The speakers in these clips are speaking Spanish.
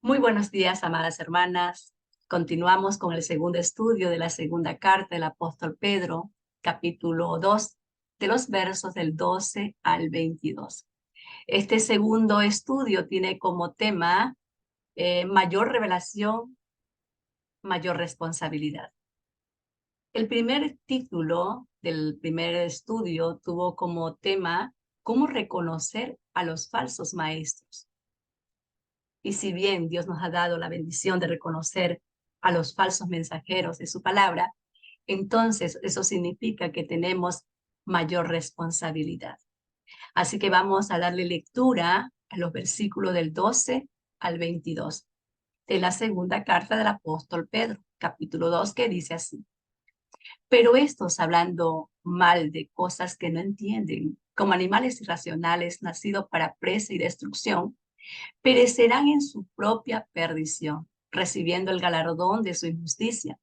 Muy buenos días, amadas hermanas. Continuamos con el segundo estudio de la segunda carta del apóstol Pedro, capítulo 2, de los versos del 12 al 22. Este segundo estudio tiene como tema mayor revelación, mayor responsabilidad. El primer título del primer estudio tuvo como tema cómo reconocer a los falsos maestros. Y si bien Dios nos ha dado la bendición de reconocer a los falsos mensajeros de su palabra, entonces eso significa que tenemos mayor responsabilidad. Así que vamos a darle lectura a los versículos del 12 al 22 de la segunda carta del apóstol Pedro, capítulo 2, que dice así: pero estos, hablando mal de cosas que no entienden, como animales irracionales nacidos para presa y destrucción, perecerán en su propia perdición, recibiendo el galardón de su injusticia,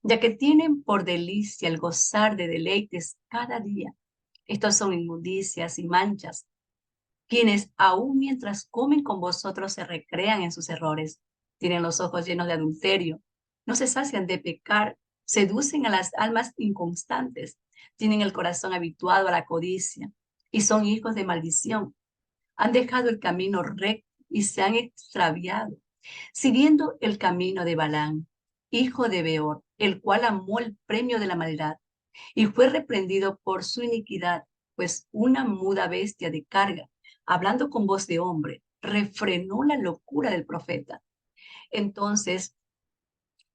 ya que tienen por delicia el gozar de deleites cada día. Estos son inmundicias y manchas, quienes aún mientras comen con vosotros se recrean en sus errores, tienen los ojos llenos de adulterio, no se sacian de pecar, seducen a las almas inconstantes, tienen el corazón habituado a la codicia y son hijos de maldición. Han dejado el camino recto y se han extraviado, siguiendo el camino de Balaam, hijo de Beor, el cual amó el premio de la maldad y fue reprendido por su iniquidad, pues una muda bestia de carga, hablando con voz de hombre, refrenó la locura del profeta. Entonces,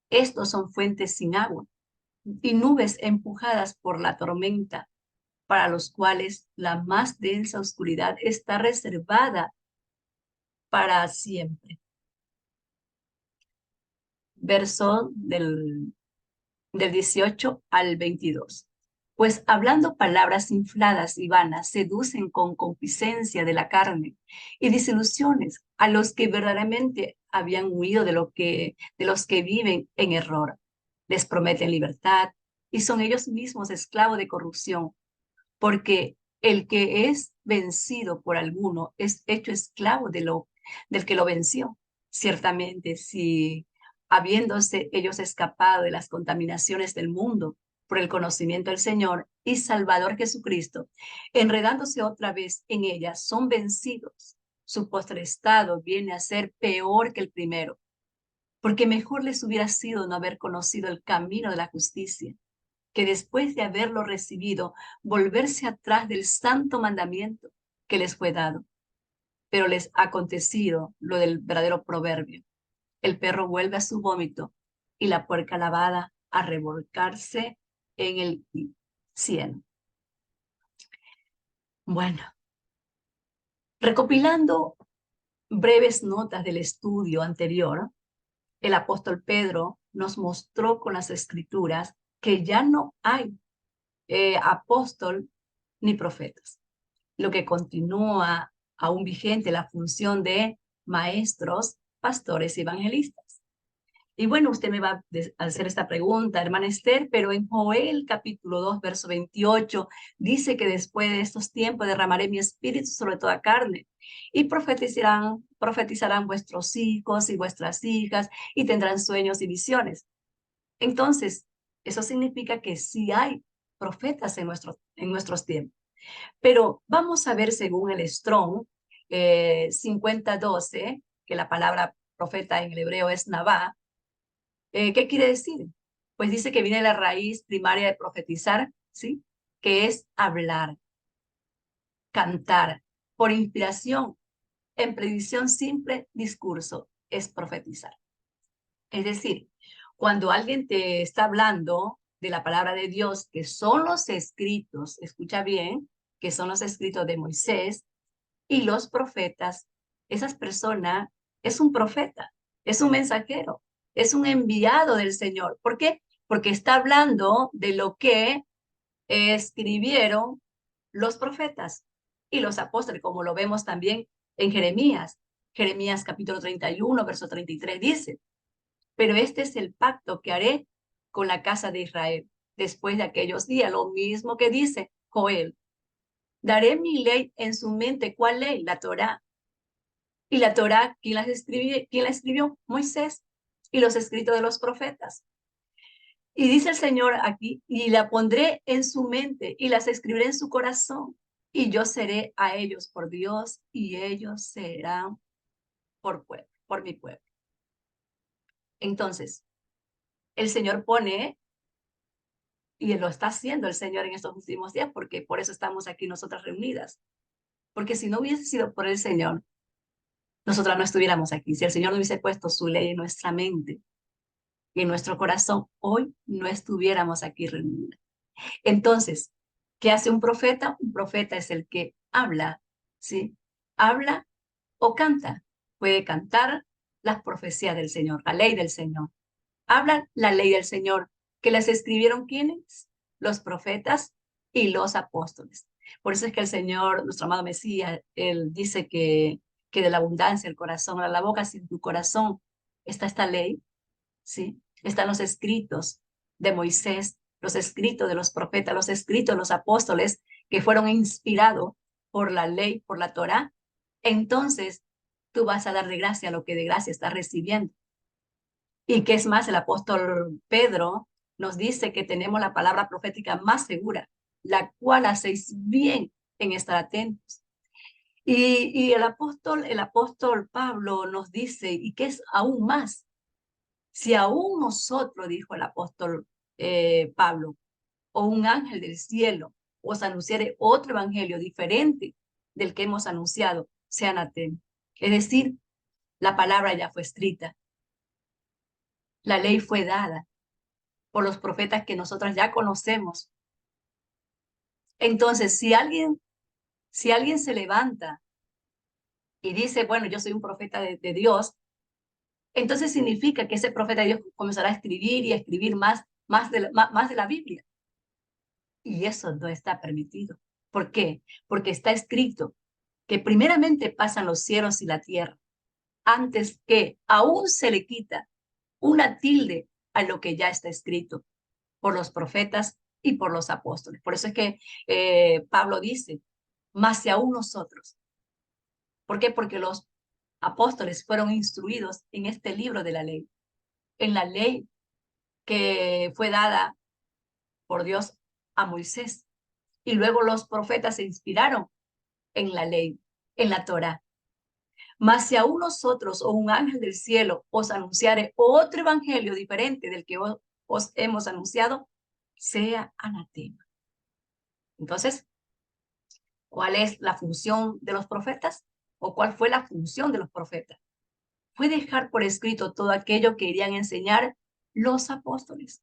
estos son fuentes sin agua y nubes empujadas por la tormenta, para los cuales la más densa oscuridad está reservada para siempre. Verso del 18 al 22. Pues hablando palabras infladas y vanas, seducen con concupiscencia de la carne y disilusiones a los que verdaderamente habían huido de los que viven en error. Les prometen libertad y son ellos mismos esclavos de corrupción, porque el que es vencido por alguno es hecho esclavo del que lo venció. Ciertamente, si habiéndose ellos escapado de las contaminaciones del mundo por el conocimiento del Señor y Salvador Jesucristo, enredándose otra vez en ellas, son vencidos. Su postre estado viene a ser peor que el primero, porque mejor les hubiera sido no haber conocido el camino de la justicia que después de haberlo recibido, volverse atrás del santo mandamiento que les fue dado. Pero les ha acontecido lo del verdadero proverbio: el perro vuelve a su vómito y la puerca lavada a revolcarse en el cieno. Bueno, recopilando breves notas del estudio anterior, el apóstol Pedro nos mostró con las escrituras que ya no hay apóstol ni profetas, lo que continúa aún vigente la función de maestros, pastores y evangelistas. Y bueno, usted me va a hacer esta pregunta, hermana Esther, pero en Joel capítulo 2, verso 28, dice que después de estos tiempos derramaré mi espíritu sobre toda carne y profetizarán vuestros hijos y vuestras hijas y tendrán sueños y visiones. Entonces, eso significa que sí hay profetas en nuestros tiempos. Pero vamos a ver según el Strong 5012, que la palabra profeta en el hebreo es Nabá. ¿Qué quiere decir? Pues dice que viene de la raíz primaria de profetizar, ¿sí? Que es hablar, cantar, por inspiración, en predicción simple, discurso, es profetizar. Es decir, cuando alguien te está hablando de la palabra de Dios, que son los escritos, escucha bien, que son los escritos de Moisés y los profetas, esas personas es un profeta, es un mensajero, es un enviado del Señor. ¿Por qué? Porque está hablando de lo que escribieron los profetas y los apóstoles, como lo vemos también en Jeremías. Jeremías capítulo 31, verso 33 dice: pero este es el pacto que haré con la casa de Israel después de aquellos días, lo mismo que dice Joel. Daré mi ley en su mente. ¿Cuál ley? La Torá. Y la Torá, ¿quién la escribió? Moisés. Y los escritos de los profetas. Y dice el Señor aquí, y la pondré en su mente y las escribiré en su corazón. Y yo seré a ellos por Dios y ellos serán por pueblo, por mi pueblo. Entonces, el Señor pone, y lo está haciendo el Señor en estos últimos días, porque por eso estamos aquí nosotras reunidas. Porque si no hubiese sido por el Señor, nosotras no estuviéramos aquí. Si el Señor no hubiese puesto su ley en nuestra mente y en nuestro corazón, hoy no estuviéramos aquí reunidas. Entonces, ¿qué hace un profeta? Un profeta es el que habla, ¿sí? Habla o canta. Puede cantar las profecías del Señor, la ley del Señor. Habla la ley del Señor, que las escribieron ¿quiénes? Los profetas y los apóstoles. Por eso es que el Señor, nuestro amado Mesías, él dice que de la abundancia el corazón a la boca, si en tu corazón está esta ley, ¿sí? Están los escritos de Moisés, los escritos de los profetas, los escritos de los apóstoles que fueron inspirados por la ley, por la Torá. Entonces, tú vas a darle gracia a lo que de gracia estás recibiendo. Y que es más, el apóstol Pedro nos dice que tenemos la palabra profética más segura, la cual hacéis bien en estar atentos. Y el apóstol Pablo nos dice, y que es aún más, si aún nosotros, dijo el apóstol Pablo, o un ángel del cielo os anunciare otro evangelio diferente del que hemos anunciado, sean atentos. Es decir, la palabra ya fue escrita, la ley fue dada por los profetas que nosotras ya conocemos. Entonces, si alguien se levanta y dice, bueno, yo soy un profeta de Dios, entonces significa que ese profeta de Dios comenzará a escribir y a escribir más de la Biblia. Y eso no está permitido. ¿Por qué? Porque está escrito que primeramente pasan los cielos y la tierra, antes que aún se le quita una tilde a lo que ya está escrito por los profetas y por los apóstoles. Por eso es que Pablo dice, más si aún nosotros. ¿Por qué? Porque los apóstoles fueron instruidos en este libro de la ley, en la ley que fue dada por Dios a Moisés. Y luego los profetas se inspiraron en la ley, en la Torá. Mas si aún nosotros o un ángel del cielo os anunciare otro evangelio diferente del que os hemos anunciado, sea anatema. Entonces, ¿cuál es la función de los profetas? ¿O cuál fue la función de los profetas? Fue dejar por escrito todo aquello que irían a enseñar los apóstoles.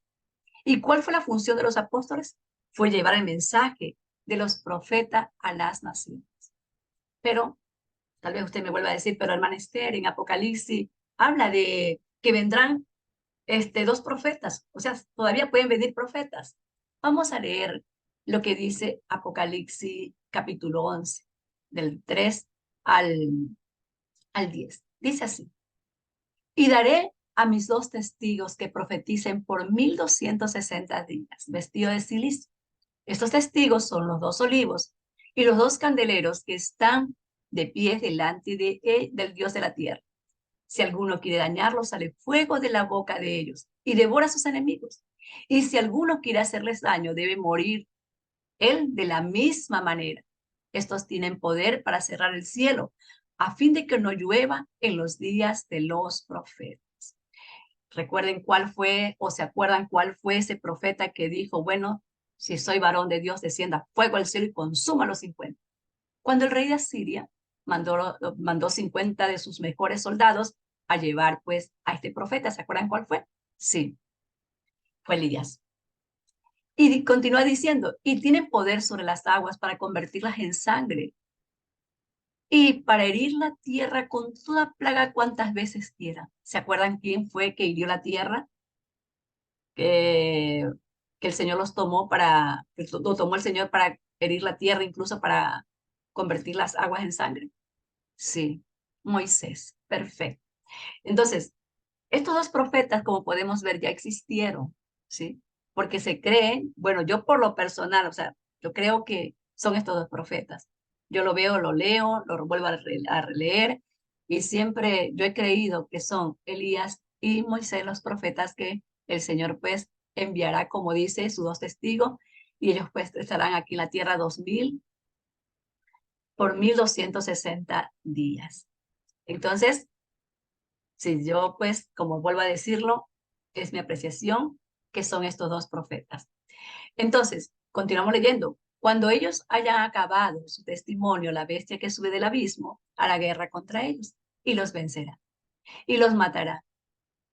¿Y cuál fue la función de los apóstoles? Fue llevar el mensaje de los profetas a las naciones. Pero tal vez usted me vuelva a decir, pero hermana Esther, en Apocalipsis habla de que vendrán dos profetas, o sea, todavía pueden venir profetas. Vamos a leer lo que dice Apocalipsis capítulo 11, del 3 al 10. Dice así, y daré a mis dos testigos que profeticen por 1260 días, vestidos de silicio. Estos testigos son los dos olivos y los dos candeleros que están de pie delante del Dios de la tierra. Si alguno quiere dañarlos, sale fuego de la boca de ellos y devora a sus enemigos. Y si alguno quiere hacerles daño, debe morir él de la misma manera. Estos tienen poder para cerrar el cielo, a fin de que no llueva en los días de los profetas. Recuerden cuál fue, o se acuerdan cuál fue ese profeta que dijo, bueno, si soy varón de Dios, descienda fuego al cielo y consuma los 50. Cuando el rey de Asiria mandó 50 de sus mejores soldados a llevar pues a este profeta, ¿se acuerdan cuál fue? Sí, fue Elías. Y continúa diciendo, y tienen poder sobre las aguas para convertirlas en sangre y para herir la tierra con toda plaga cuantas veces quiera. ¿Se acuerdan quién fue que hirió la tierra? Que, que el Señor lo tomó el Señor para herir la tierra, incluso para convertir las aguas en sangre. Sí, Moisés, perfecto. Entonces, estos dos profetas, como podemos ver, ya existieron, ¿sí? Porque se creen, bueno, yo por lo personal, o sea, yo creo que son estos dos profetas. Yo lo veo, lo leo, lo vuelvo a releer Y siempre yo he creído que son Elías y Moisés los profetas que el Señor pues enviará, como dice, sus dos testigos, y ellos pues estarán aquí en la tierra 2000 por 1260 días. Entonces, si yo pues, como vuelvo a decirlo, es mi apreciación que son estos dos profetas. Entonces, continuamos leyendo. Cuando ellos hayan acabado su testimonio, la bestia que sube del abismo hará guerra contra ellos y los vencerá y los matará.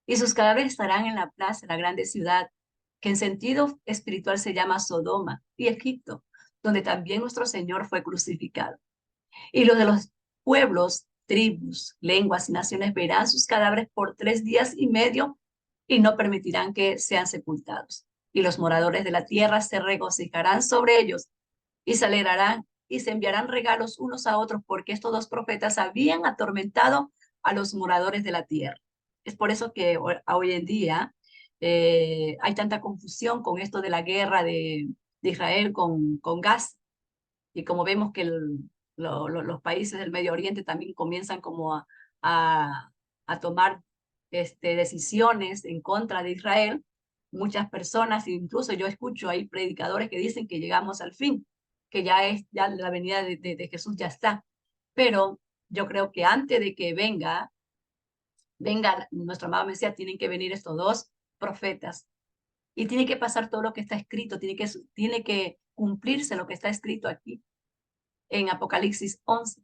Y sus cadáveres estarán en la plaza de la grande ciudad, que en sentido espiritual se llama Sodoma y Egipto, donde también nuestro Señor fue crucificado. Y los de los pueblos, tribus, lenguas y naciones verán sus cadáveres por 3 días y medio y no permitirán que sean sepultados. Y los moradores de la tierra se regocijarán sobre ellos y se alegrarán y se enviarán regalos unos a otros porque estos dos profetas habían atormentado a los moradores de la tierra. Es por eso que hoy en día hay tanta confusión con esto de la guerra de Israel con Gaza. Y como vemos que los países del Medio Oriente también comienzan como a, a tomar decisiones en contra de Israel, muchas personas, incluso yo escucho ahí predicadores que dicen que llegamos al fin, que ya la venida de Jesús ya está. Pero yo creo que antes de que venga nuestro amado Mesías, tienen que venir estos dos profetas y tiene que pasar todo lo que está escrito, tiene que cumplirse lo que está escrito aquí en Apocalipsis 11.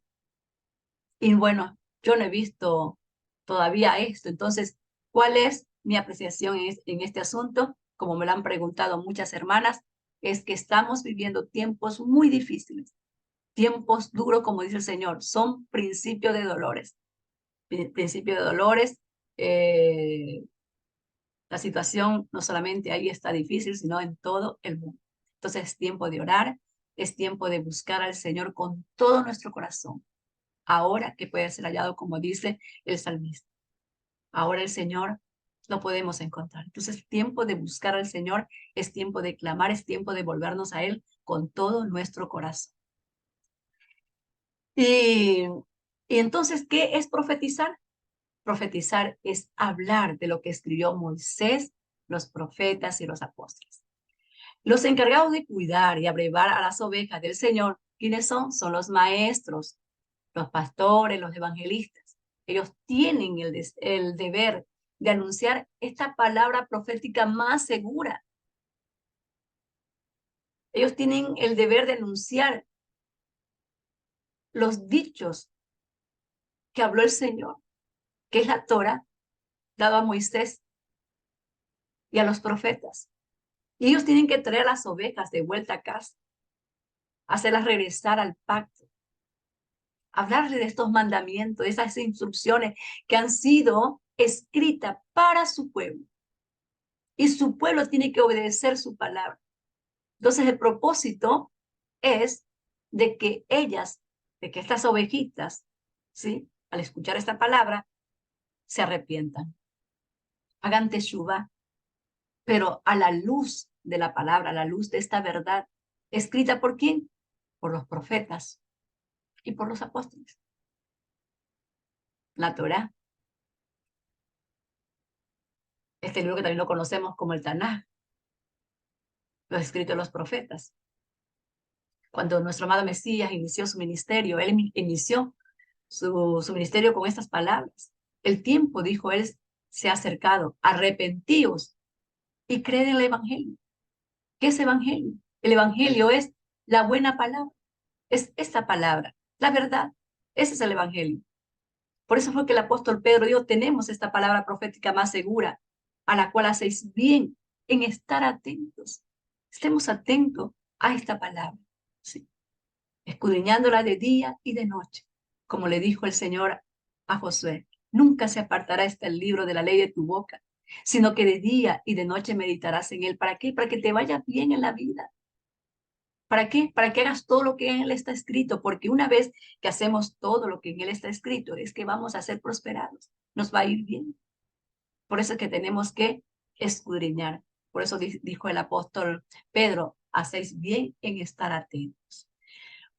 Y bueno, yo no he visto todavía esto. Entonces, ¿cuál es mi apreciación en este asunto? Como me lo han preguntado muchas hermanas, es que estamos viviendo tiempos muy difíciles, tiempos duros, como dice el Señor, son principios de dolores, principios de dolores. eh, la situación no solamente ahí está difícil, sino en todo el mundo. Entonces es tiempo de orar, es tiempo de buscar al Señor con todo nuestro corazón. Ahora que puede ser hallado, como dice el salmista. Ahora el Señor lo podemos encontrar. Entonces es tiempo de buscar al Señor, es tiempo de clamar, es tiempo de volvernos a Él con todo nuestro corazón. Y, y entonces, ¿qué es profetizar? Profetizar es hablar de lo que escribió Moisés, los profetas y los apóstoles. Los encargados de cuidar y abrevar a las ovejas del Señor, ¿quiénes son? Son los maestros, los pastores, los evangelistas. Ellos tienen el deber de anunciar esta palabra profética más segura. Ellos tienen el deber de anunciar los dichos que habló el Señor, que es la Torah dada a Moisés y a los profetas. Y ellos tienen que traer las ovejas de vuelta a casa, hacerlas regresar al pacto, hablarle de estos mandamientos, de esas instrucciones que han sido escritas para su pueblo. Y su pueblo tiene que obedecer su palabra. Entonces el propósito es de que ellas, de que estas ovejitas, ¿sí? Al escuchar esta palabra, se arrepientan, hagan teshuvá, pero a la luz de la palabra, a la luz de esta verdad, escrita por quién? Por los profetas y por los apóstoles. La Torá, este libro que también lo conocemos como el Tanaj, los escritos de los profetas. Cuando nuestro amado Mesías inició su ministerio, él inició su ministerio con estas palabras. El tiempo, dijo él, se ha acercado. Arrepentíos y creed en el Evangelio. ¿Qué es Evangelio? El Evangelio es la buena palabra. Es esta palabra, la verdad. Ese es el Evangelio. Por eso fue que el apóstol Pedro dijo, tenemos esta palabra profética más segura, a la cual hacéis bien en estar atentos. Estemos atentos a esta palabra, ¿sí? Escudriñándola de día y de noche, como le dijo el Señor a Josué. Nunca se apartará este libro de la ley de tu boca, sino que de día y de noche meditarás en él. ¿Para qué? Para que te vaya bien en la vida. ¿Para qué? Para que hagas todo lo que en él está escrito, porque una vez que hacemos todo lo que en él está escrito, es que vamos a ser prosperados, nos va a ir bien. Por eso es que tenemos que escudriñar. Por eso dijo el apóstol Pedro, hacéis bien en estar atentos.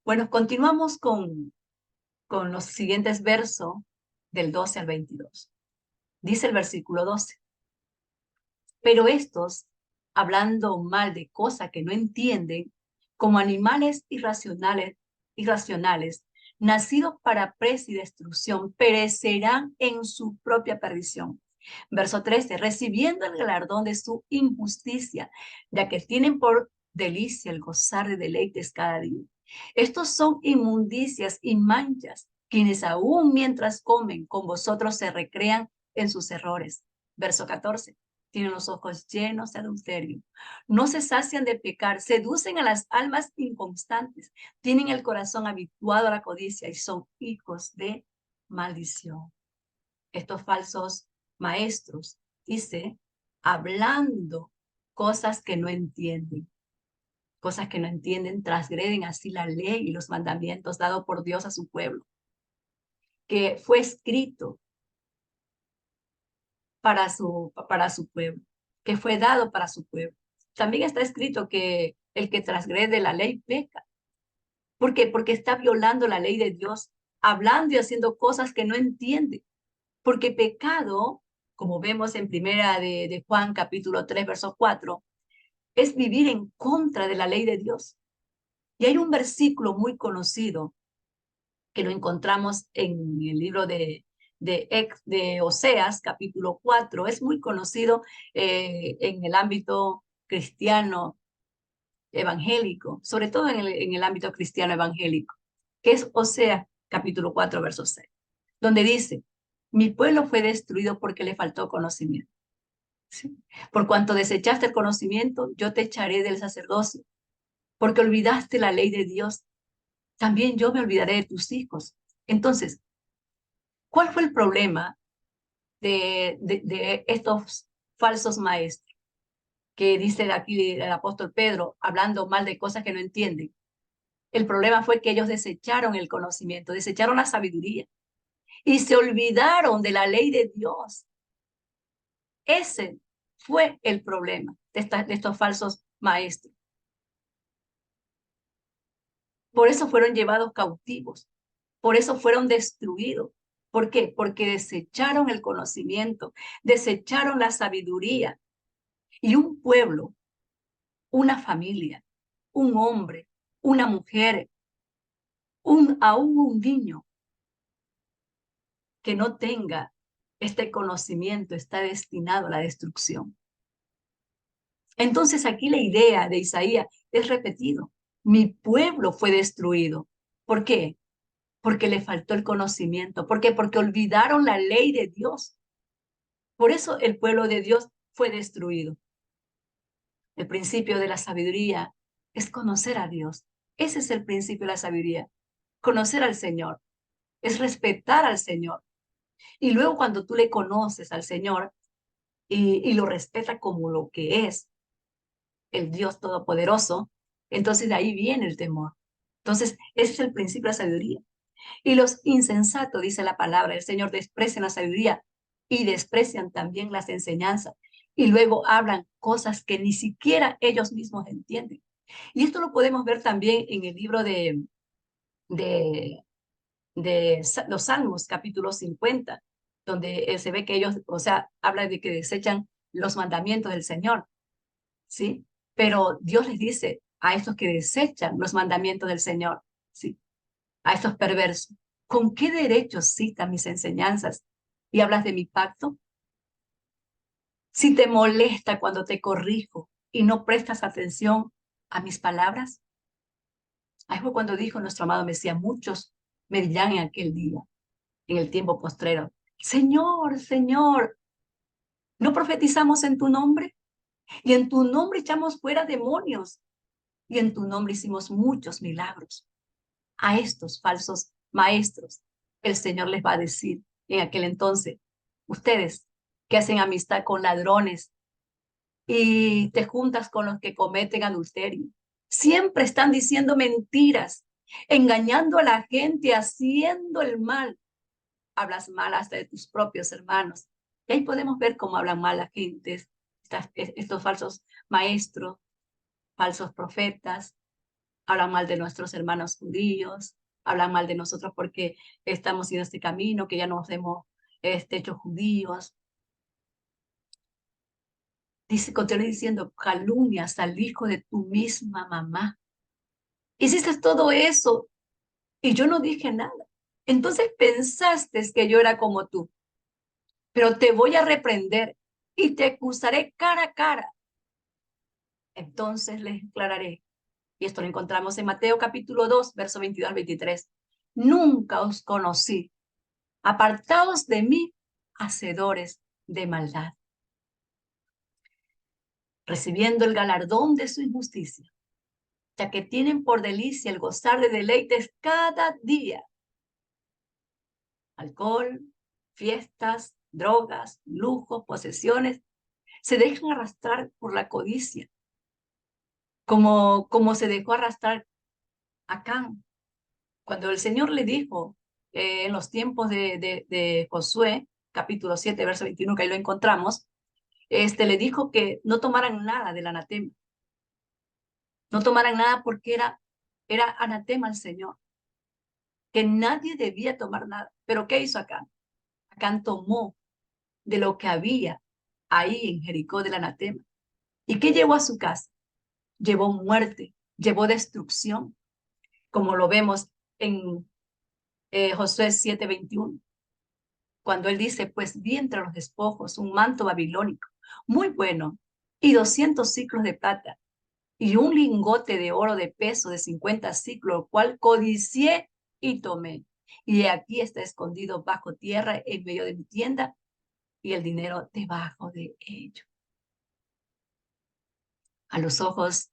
Bueno, continuamos con los siguientes versos del 12 al 22. Dice el versículo 12. Pero estos, hablando mal de cosas que no entienden, como animales irracionales, nacidos para presa y destrucción, perecerán en su propia perdición. Verso 13, recibiendo el galardón de su injusticia, ya que tienen por delicia el gozar de deleites cada día. Estos son inmundicias y manchas, quienes aún mientras comen con vosotros se recrean en sus errores. Verso 14, tienen los ojos llenos de adulterio, no se sacian de pecar, seducen a las almas inconstantes, tienen el corazón habituado a la codicia y son hijos de maldición. Estos falsos maestros, dice, hablando cosas que no entienden. Cosas que no entienden, transgreden así la ley y los mandamientos dados por Dios a su pueblo, que fue escrito para su pueblo, que fue dado para su pueblo. También está escrito que el que transgrede la ley peca. ¿Por qué? Porque está violando la ley de Dios, hablando y haciendo cosas que no entiende. Porque pecado, como vemos en primera de Juan capítulo 3, verso 4, es vivir en contra de la ley de Dios. Y hay un versículo muy conocido que lo encontramos en el libro de Oseas, capítulo 4. Es muy conocido en el ámbito cristiano evangélico, sobre todo en el ámbito cristiano evangélico, que es Oseas, capítulo 4, verso 6, donde dice, mi pueblo fue destruido porque le faltó conocimiento. ¿Sí? Por cuanto desechaste el conocimiento, yo te echaré del sacerdocio, porque olvidaste la ley de Dios, también yo me olvidaré de tus hijos. Entonces, ¿cuál fue el problema de estos falsos maestros? Que dice aquí el apóstol Pedro, hablando mal de cosas que no entienden. El problema fue que ellos desecharon el conocimiento, desecharon la sabiduría y se olvidaron de la ley de Dios. Ese fue el problema de estos falsos maestros. Por eso fueron llevados cautivos, por eso fueron destruidos. ¿Por qué? Porque desecharon el conocimiento, desecharon la sabiduría. Y un pueblo, una familia, un hombre, una mujer, aún un niño que no tenga este conocimiento está destinado a la destrucción. Entonces aquí la idea de Isaías es repetido. Mi pueblo fue destruido. ¿Por qué? Porque le faltó el conocimiento. ¿Por qué? Porque olvidaron la ley de Dios. Por eso el pueblo de Dios fue destruido. El principio de la sabiduría es conocer a Dios. Ese es el principio de la sabiduría. Conocer al Señor. Es respetar al Señor. Y luego cuando tú le conoces al Señor y lo respetas como lo que es, el Dios Todopoderoso, entonces de ahí viene el temor. Entonces, ese es el principio de la sabiduría. Y los insensatos, dice la palabra, el Señor desprecian la sabiduría y desprecian también las enseñanzas. Y luego hablan cosas que ni siquiera ellos mismos entienden. Y esto lo podemos ver también en el libro de, de los Salmos, capítulo 50, donde se ve que ellos, o sea, habla de que desechan los mandamientos del Señor, ¿sí? Pero Dios les dice a estos que desechan los mandamientos del Señor, ¿sí? A estos perversos, ¿con qué derecho citas mis enseñanzas y hablas de mi pacto? Si te molesta cuando te corrijo y no prestas atención a mis palabras. Ahí fue cuando dijo nuestro amado Mesías, muchos me dirán en aquel día, en el tiempo postrero, Señor, Señor, ¿no profetizamos en tu nombre? Y en tu nombre echamos fuera demonios. Y en tu nombre hicimos muchos milagros. A estos falsos maestros, el Señor les va a decir en aquel entonces, ustedes que hacen amistad con ladrones y te juntas con los que cometen adulterio, siempre están diciendo mentiras, engañando a la gente, haciendo el mal. Hablas mal hasta de tus propios hermanos. Y ahí podemos ver cómo hablan mal la gente, estos falsos maestros, falsos profetas, hablan mal de nuestros hermanos judíos, hablan mal de nosotros porque estamos en este camino, que ya nos hemos hecho judíos. Dice, continúa diciendo, calumnias al hijo de tu misma mamá. Hiciste todo eso y yo no dije nada. Entonces pensaste que yo era como tú, pero te voy a reprender y te acusaré cara a cara. Entonces les declararé, y esto lo encontramos en Mateo capítulo 2, verso 22 al 23. Nunca os conocí. Apartaos de mí, hacedores de maldad, recibiendo el galardón de su injusticia, ya que tienen por delicia el gozar de deleites cada día. Alcohol, fiestas, drogas, lujos, posesiones, se dejan arrastrar por la codicia, como se dejó arrastrar Acán. Cuando el Señor le dijo en los tiempos de Josué, capítulo 7, verso 21, que ahí lo encontramos, le dijo que no tomaran nada del anatema, no tomaran nada porque era anatema al Señor, que nadie debía tomar nada. Pero ¿qué hizo Acán? Acán tomó de lo que había ahí en Jericó del anatema. ¿Y qué llevó a su casa? Llevó muerte, llevó destrucción, como lo vemos en Josué 7:21, cuando él dice, pues vi entre los despojos un manto babilónico, muy bueno, y 200 siclos de plata, y un lingote de oro de peso de 50 siclos, el cual codicié y tomé. Y aquí está escondido bajo tierra en medio de mi tienda, y el dinero debajo de ello. A los ojos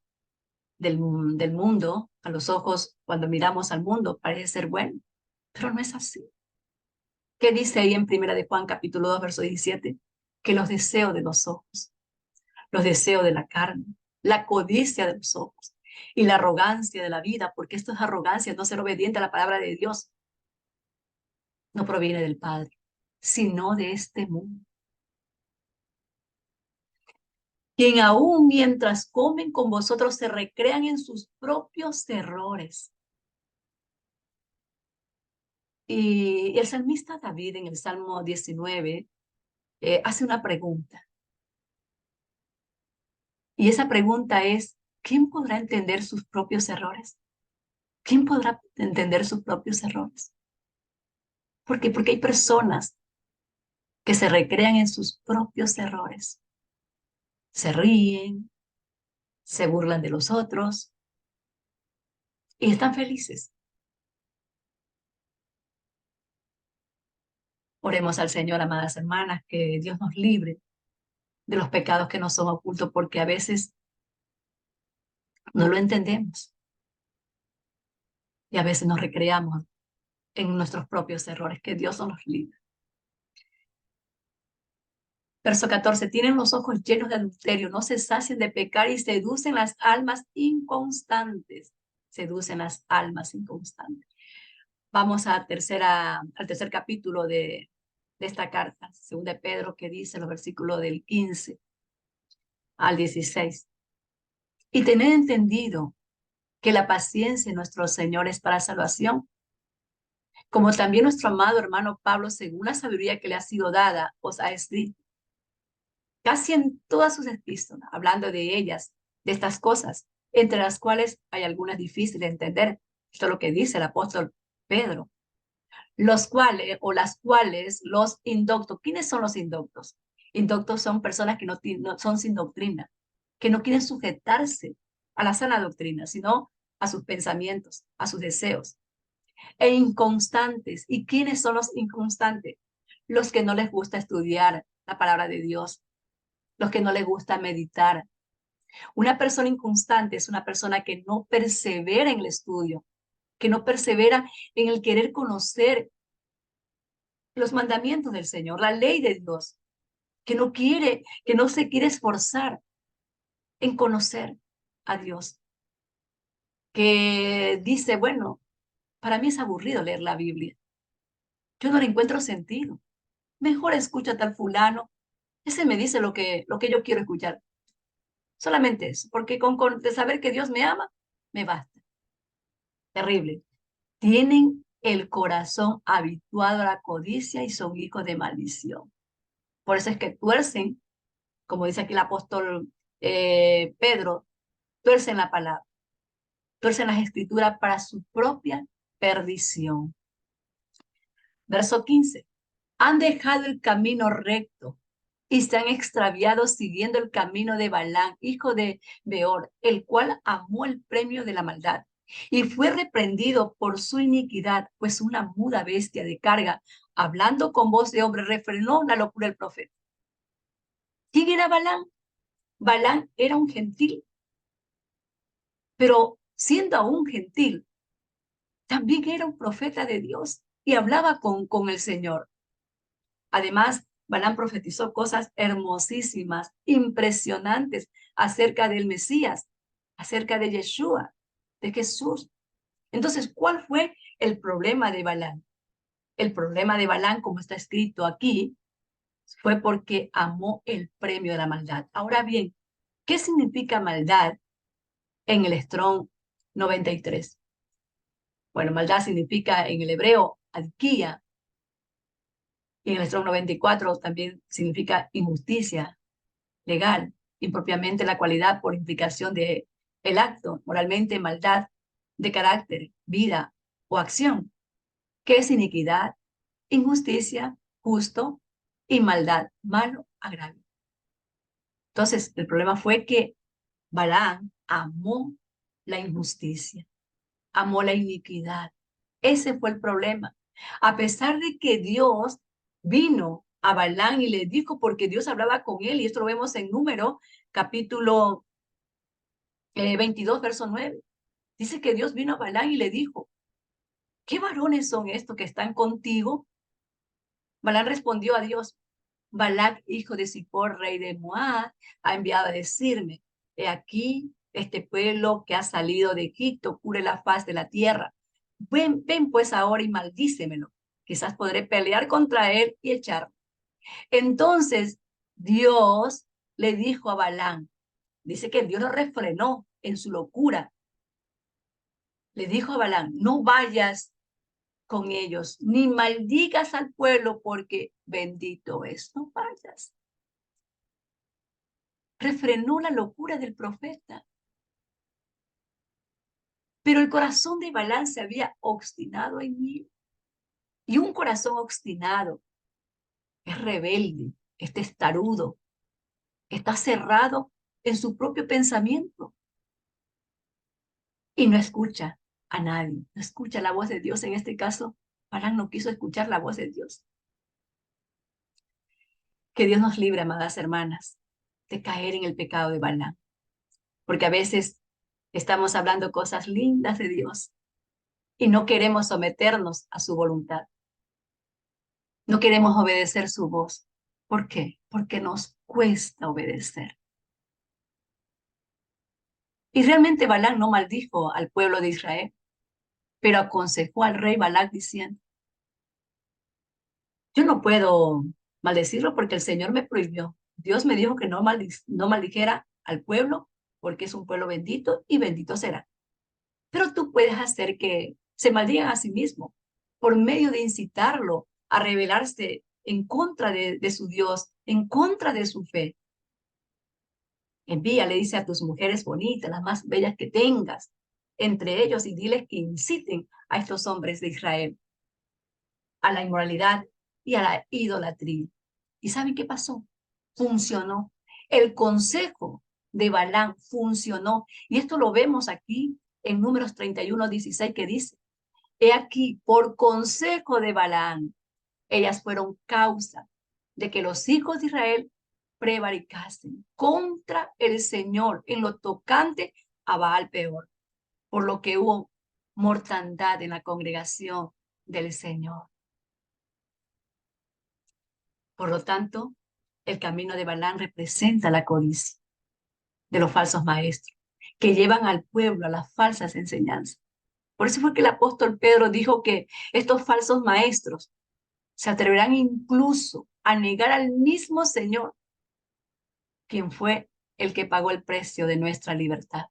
del mundo, a los ojos cuando miramos al mundo, parece ser bueno, pero no es así. ¿Qué dice ahí en Primera de Juan, capítulo 2, verso 17? Que los deseos de los ojos, los deseos de la carne, la codicia de los ojos y la arrogancia de la vida, porque esto es arrogancia, no ser obediente a la palabra de Dios, no proviene del Padre, sino de este mundo. Quien aún mientras comen con vosotros se recrean en sus propios errores. Y el salmista David en el Salmo 19 hace una pregunta. Y esa pregunta es, ¿quién podrá entender sus propios errores? ¿Quién podrá entender sus propios errores? ¿Por qué? Porque hay personas que se recrean en sus propios errores. Se ríen, se burlan de los otros y están felices. Oremos al Señor, amadas hermanas, que Dios nos libre de los pecados que nos son ocultos, porque a veces no lo entendemos y a veces nos recreamos en nuestros propios errores. Que Dios nos libre. Verso 14, tienen los ojos llenos de adulterio, no se sacian de pecar y seducen las almas inconstantes. Seducen las almas inconstantes. Vamos al tercer capítulo de esta carta, según de Pedro, que dice los versículos del 15 al 16. Y tened entendido que la paciencia de nuestro Señor es para salvación, como también nuestro amado hermano Pablo, según la sabiduría que le ha sido dada, os ha escrito casi en todas sus epístolas, hablando de ellas, de estas cosas, entre las cuales hay algunas difíciles de entender. Esto es lo que dice el apóstol Pedro. Los cuales, o las cuales, los indoctos. ¿Quiénes son los indoctos? Indoctos son personas que no son sin doctrina, que no quieren sujetarse a la sana doctrina, sino a sus pensamientos, a sus deseos. E inconstantes. ¿Y quiénes son los inconstantes? Los que no les gusta estudiar la palabra de Dios, los que no les gusta meditar. Una persona inconstante es una persona que no persevera en el estudio, que no persevera en el querer conocer los mandamientos del Señor, la ley de Dios, que no se quiere esforzar en conocer a Dios, que dice, bueno, para mí es aburrido leer la Biblia, yo no le encuentro sentido, mejor escucha a tal fulano, ese me dice lo que yo quiero escuchar, solamente eso, porque con de saber que Dios me ama, me basta. Terrible, Tienen el corazón habituado a la codicia y son hijos de maldición. Por eso es que tuercen, como dice aquí el apóstol Pedro, tuercen la palabra, tuercen las escrituras para su propia perdición. Verso 15. Han dejado el camino recto y se han extraviado siguiendo el camino de Balaam, hijo de Beor, el cual amó el premio de la maldad y fue reprendido por su iniquidad, pues una muda bestia de carga, hablando con voz de hombre, refrenó la locura del profeta. ¿Quién era Balaam? Balaam era un gentil, pero siendo aún gentil, también era un profeta de Dios y hablaba con el Señor. Además, Balaam profetizó cosas hermosísimas, impresionantes acerca del Mesías, acerca de Yeshua, de Jesús. Entonces, ¿cuál fue el problema de Balaam? El problema de Balaam, como está escrito aquí, fue porque amó el premio de la maldad. Ahora bien, ¿qué significa maldad en el Strong 93? Bueno, maldad significa en el hebreo adquía, y en el Strong 94 también significa injusticia legal, impropiamente la cualidad por implicación de el acto, moralmente maldad de carácter, vida o acción, que es iniquidad, injusticia, justo y maldad, malo, agravio. Entonces, el problema fue que Balaam amó la injusticia, amó la iniquidad. Ese fue el problema. A pesar de que Dios vino a Balaam y le dijo, porque Dios hablaba con él, y esto lo vemos en Número, capítulo 22, verso 9. Dice que Dios vino a Balaam y le dijo, ¿qué varones son estos que están contigo? Balaam respondió a Dios, Balac, hijo de Zippor, rey de Moab, ha enviado a decirme, he aquí este pueblo que ha salido de Egipto, cubre la faz de la tierra. Ven pues ahora y maldícemelo. Quizás podré pelear contra él y echarlo. Entonces Dios le dijo a Balaam, dice que Dios lo refrenó en su locura. Le dijo a Balaam, no vayas con ellos, ni maldigas al pueblo, porque bendito es, no vayas. Refrenó la locura del profeta. Pero el corazón de Balaam se había obstinado en él. Y un corazón obstinado es rebelde, es testarudo, está cerrado en su propio pensamiento y no escucha a nadie, no escucha la voz de Dios. En este caso, Balaam no quiso escuchar la voz de Dios. Que Dios nos libre, amadas hermanas, de caer en el pecado de Balaam, porque a veces estamos hablando cosas lindas de Dios y no queremos someternos a su voluntad. No queremos obedecer su voz. ¿Por qué? Porque nos cuesta obedecer. Y realmente Balac no maldijo al pueblo de Israel, pero aconsejó al rey Balac diciendo, yo no puedo maldecirlo porque el Señor me prohibió. Dios me dijo que no maldijera al pueblo porque es un pueblo bendito y bendito será. Pero tú puedes hacer que se maldigan a sí mismo por medio de incitarlo a rebelarse en contra de su Dios, en contra de su fe. Envía, le dice a tus mujeres bonitas, las más bellas que tengas, entre ellos, y diles que inciten a estos hombres de Israel a la inmoralidad y a la idolatría. ¿Y saben qué pasó? Funcionó. El consejo de Balaam funcionó. Y esto lo vemos aquí en Números 31:16, que dice, he aquí, por consejo de Balaam, ellas fueron causa de que los hijos de Israel prevaricasen contra el Señor en lo tocante a Baal peor, por lo que hubo mortandad en la congregación del Señor. Por lo tanto, el camino de Balaam representa la codicia de los falsos maestros que llevan al pueblo a las falsas enseñanzas. Por eso fue que el apóstol Pedro dijo que estos falsos maestros se atreverán incluso a negar al mismo Señor, quien fue el que pagó el precio de nuestra libertad.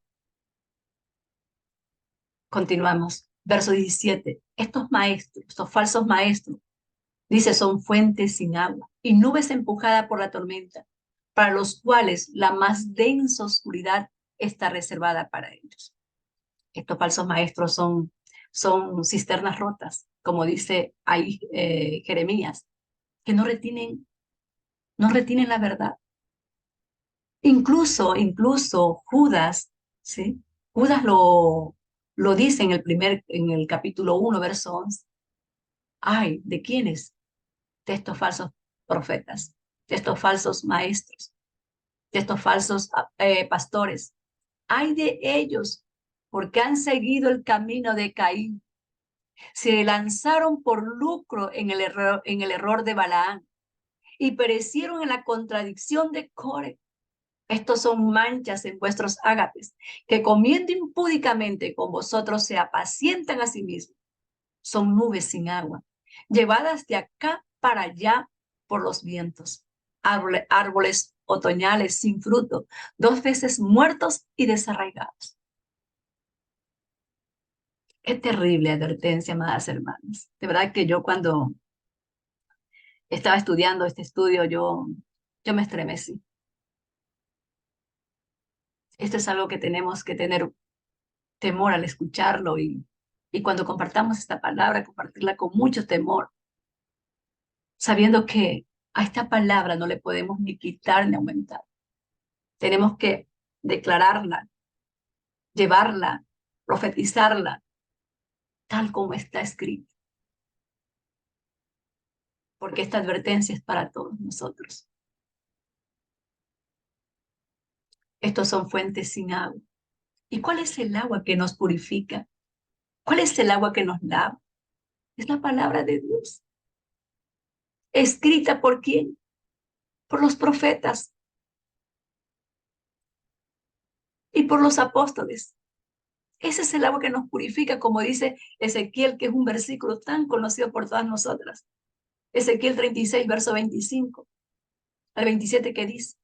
Continuamos. Verso 17. Estos maestros, estos falsos maestros, dice, son fuentes sin agua y nubes empujadas por la tormenta, para los cuales la más densa oscuridad está reservada para ellos. Estos falsos maestros son cisternas rotas, como dice ahí Jeremías, que no retienen la verdad. Incluso Judas, ¿sí? Judas lo dice en el capítulo 1, verso 11. Ay, ¿de quiénes? De estos falsos profetas, de estos falsos maestros, de estos falsos pastores. Ay de ellos, porque han seguido el camino de Caín. Se lanzaron por lucro en el error de Balaán y perecieron en la contradicción de Core. Estos son manchas en vuestros ágapes, que comiendo impúdicamente con vosotros se apacientan a sí mismos. Son nubes sin agua, llevadas de acá para allá por los vientos. Árboles otoñales sin fruto, 2 veces muertos y desarraigados. Qué terrible advertencia, amadas hermanas. De verdad que yo cuando estaba estudiando este estudio, yo me estremecí. Esto es algo que tenemos que tener temor al escucharlo y cuando compartamos esta palabra, compartirla con mucho temor, sabiendo que a esta palabra no le podemos ni quitar ni aumentar. Tenemos que declararla, llevarla, profetizarla, tal como está escrito, porque esta advertencia es para todos nosotros. Estos son fuentes sin agua. ¿Y cuál es el agua que nos purifica? ¿Cuál es el agua que nos lava? Es la palabra de Dios. ¿Escrita por quién? Por los profetas y por los apóstoles. Ese es el agua que nos purifica, como dice Ezequiel, que es un versículo tan conocido por todas nosotras. Ezequiel 36, verso 25 al 27, que dice: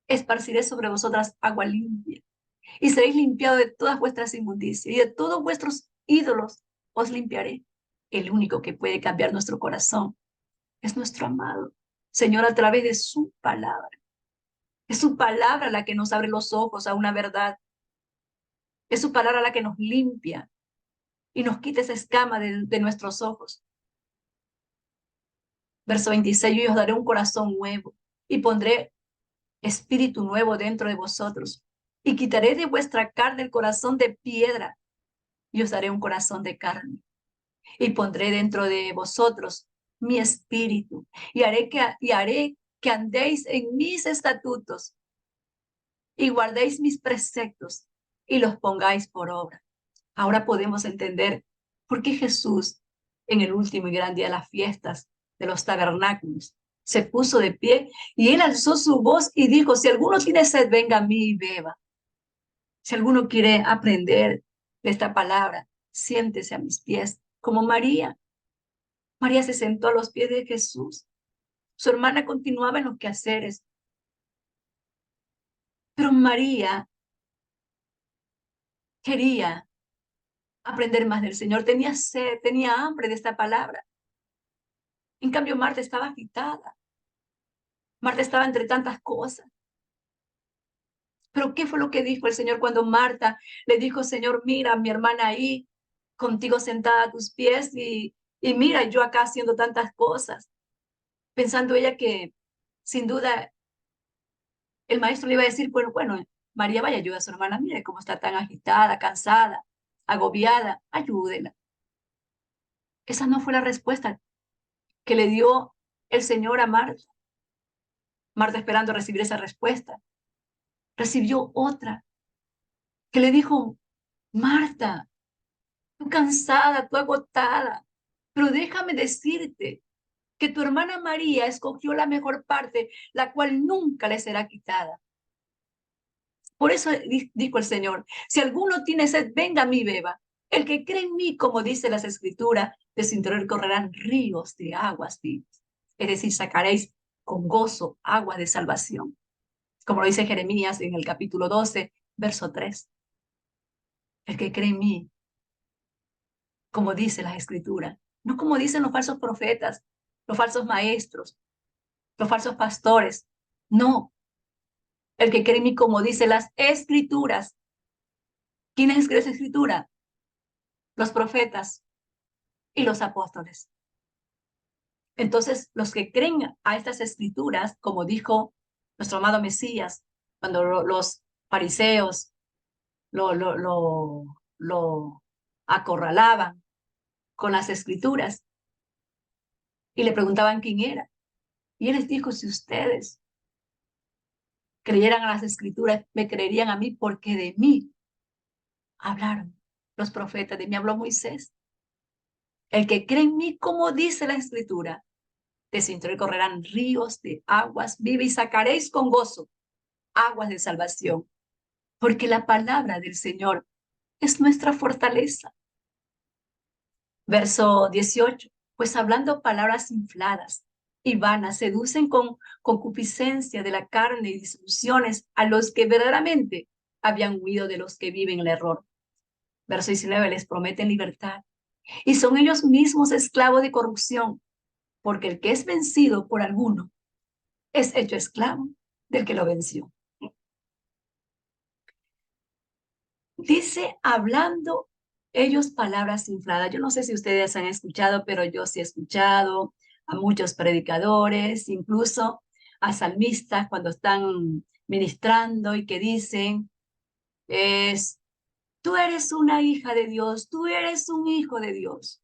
esparciré sobre vosotras agua limpia, y seréis limpiados de todas vuestras inmundicias, y de todos vuestros ídolos os limpiaré. El único que puede cambiar nuestro corazón es nuestro amado Señor a través de su palabra. Es su palabra la que nos abre los ojos a una verdad. Es su palabra la que nos limpia y nos quita esa escama de nuestros ojos. Verso 26, yo os daré un corazón nuevo y pondré espíritu nuevo dentro de vosotros. Y quitaré de vuestra carne el corazón de piedra y os daré un corazón de carne. Y pondré dentro de vosotros mi espíritu y haré que andéis en mis estatutos y guardéis mis preceptos y los pongáis por obra. Ahora podemos entender por qué Jesús, en el último y gran día de las fiestas de los tabernáculos, se puso de pie y él alzó su voz y dijo: si alguno tiene sed, venga a mí y beba. Si alguno quiere aprender de esta palabra, siéntese a mis pies, como María. María se sentó a los pies de Jesús. Su hermana continuaba en los quehaceres, pero María quería aprender más del Señor, tenía sed, tenía hambre de esta palabra. En cambio, Marta estaba agitada. Marta estaba entre tantas cosas. Pero ¿qué fue lo que dijo el Señor cuando Marta le dijo: Señor, mira, mi hermana ahí contigo sentada a tus pies y mira, yo acá haciendo tantas cosas? Pensando ella que sin duda el maestro le iba a decir: bueno, María, vaya, ayuda a su hermana, mire cómo está tan agitada, cansada, agobiada, ayúdela. Esa no fue la respuesta que le dio el Señor a Marta. Marta, esperando recibir esa respuesta, recibió otra que le dijo: Marta, tú cansada, tú agotada, pero déjame decirte que tu hermana María escogió la mejor parte, la cual nunca le será quitada. Por eso dijo el Señor: si alguno tiene sed, venga a mí, beba. El que cree en mí, como dice las Escrituras, de su interior correrán ríos de aguas vivas. Es decir, sacaréis con gozo agua de salvación, como lo dice Jeremías en el capítulo 12, verso 3. El que cree en mí, como dice la Escritura, no como dicen los falsos profetas, los falsos maestros, los falsos pastores. No, el que cree en mí como dice las Escrituras. ¿Quién escribe esa Escritura? Los profetas y los apóstoles. Entonces, los que creen a estas Escrituras, como dijo nuestro amado Mesías, cuando los fariseos lo acorralaban con las Escrituras y le preguntaban quién era. Y él les dijo, si ustedes creyeran a las Escrituras, me creerían a mí porque de mí hablaron los profetas, de mí habló Moisés. El que cree en mí, como dice la Escritura, de su interior correrán ríos de aguas vivas y sacaréis con gozo aguas de salvación, porque la palabra del Señor es nuestra fortaleza. Verso 18, pues hablando palabras infladas y vanas, seducen con concupiscencia de la carne y disoluciones a los que verdaderamente habían huido de los que viven el error. Verso 19, les prometen libertad y son ellos mismos esclavos de corrupción, porque el que es vencido por alguno es hecho esclavo del que lo venció. Dice, hablando ellos palabras infladas. Yo no sé si ustedes han escuchado, pero yo sí he escuchado a muchos predicadores, incluso a salmistas cuando están ministrando y que dicen, tú eres una hija de Dios, tú eres un hijo de Dios.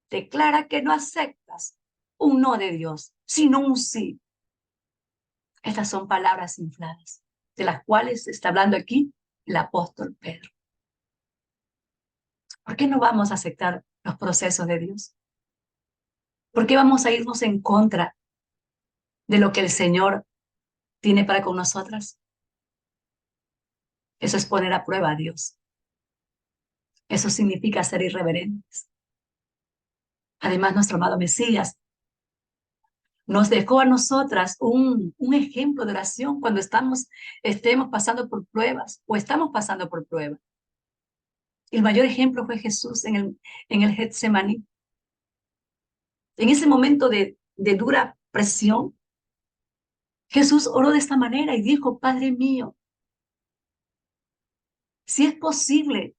Declara que no aceptas un no de Dios, sino un sí. Estas son palabras infladas, de las cuales está hablando aquí el apóstol Pedro. ¿Por qué no vamos a aceptar los procesos de Dios? ¿Por qué vamos a irnos en contra de lo que el Señor tiene para con nosotras? Eso es poner a prueba a Dios. Eso significa ser irreverentes. Además, nuestro amado Mesías nos dejó a nosotras un ejemplo de oración cuando estemos pasando por pruebas o estamos pasando por pruebas. El mayor ejemplo fue Jesús en el Getsemaní. En ese momento de dura presión, Jesús oró de esta manera y dijo, Padre mío, si es posible,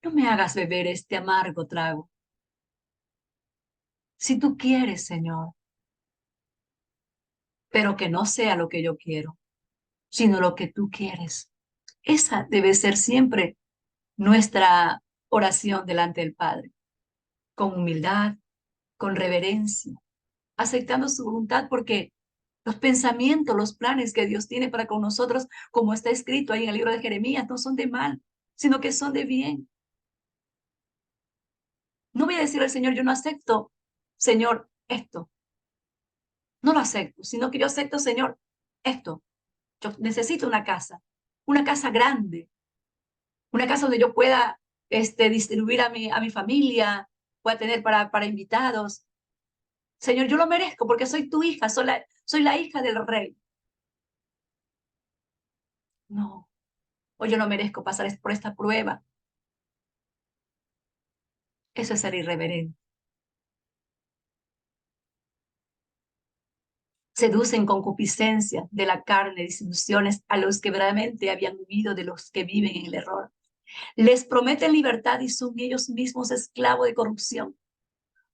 no me hagas beber este amargo trago. Si tú quieres, Señor, pero que no sea lo que yo quiero, sino lo que tú quieres. Esa debe ser siempre nuestra oración delante del Padre, con humildad, con reverencia, aceptando su voluntad, porque los pensamientos, los planes que Dios tiene para con nosotros, como está escrito ahí en el libro de Jeremías, no son de mal, sino que son de bien. No voy a decir al Señor, yo no acepto, Señor, esto. No lo acepto, sino que yo acepto, Señor, esto. Yo necesito una casa grande, una casa donde yo pueda distribuir a mi familia, pueda tener para invitados. Señor, yo lo merezco porque soy tu hija, soy la hija del rey. No, o yo no merezco pasar por esta prueba. Eso es ser irreverente. Seducen concupiscencia de la carne, disilusiones a los que verdaderamente habían huido de los que viven en el error. Les prometen libertad y son ellos mismos esclavos de corrupción,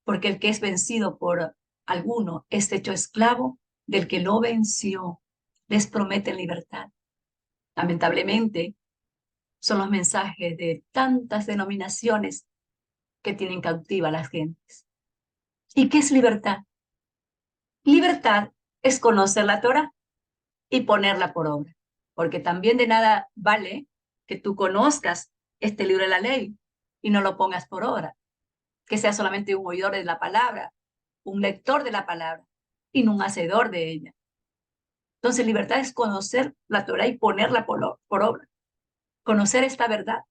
porque el que es vencido por alguno es hecho esclavo del que lo venció. Les prometen libertad. Lamentablemente, son los mensajes de tantas denominaciones que tienen cautiva a las gentes. ¿Y qué es libertad? Libertad es conocer la Torah y ponerla por obra, porque también de nada vale que tú conozcas este libro de la ley y no lo pongas por obra, que seas solamente un oidor de la palabra, un lector de la palabra y no un hacedor de ella. Entonces, libertad es conocer la Torah y ponerla por obra, conocer esta verdad.